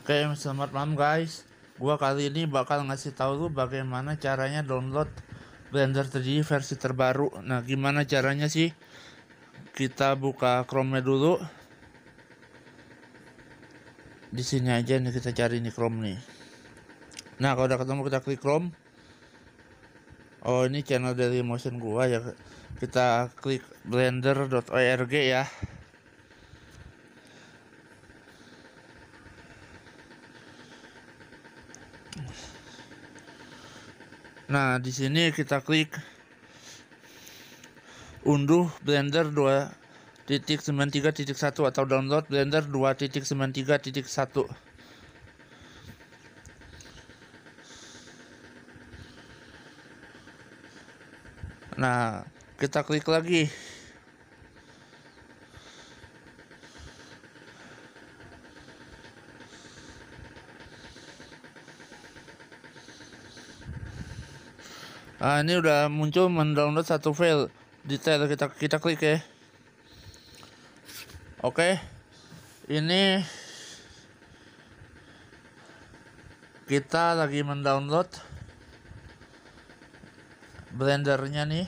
Oke, selamat malam guys. Gua kali ini bakal ngasih tahu lu bagaimana caranya download Blender 3D versi terbaru. Nah, gimana caranya sih? Kita buka Chrome-nya dulu. Di sini aja nih kita cari nih Chrome nih. Nah, kalau udah ketemu kita klik Chrome. Oh, ini channel Dailymotion gua ya. Kita klik blender.org ya. Nah, di sini kita klik unduh Blender 2.93.1 atau download Blender 2.93.1. Nah, kita klik lagi. Nah, ini udah muncul mendownload satu file detail, kita klik ya. Oke. Ini kita lagi mendownload Blendernya nih.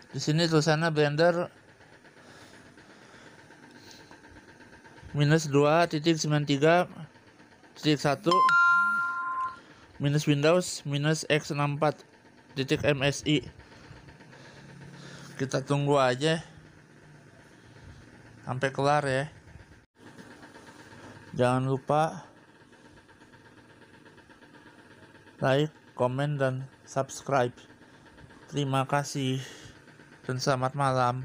Di sini tulisannya Blender -2.93.1 minus Windows minus x64.msi. Kita tunggu aja sampai kelar ya. Jangan lupa like, komen, dan subscribe. Terima kasih dan selamat malam.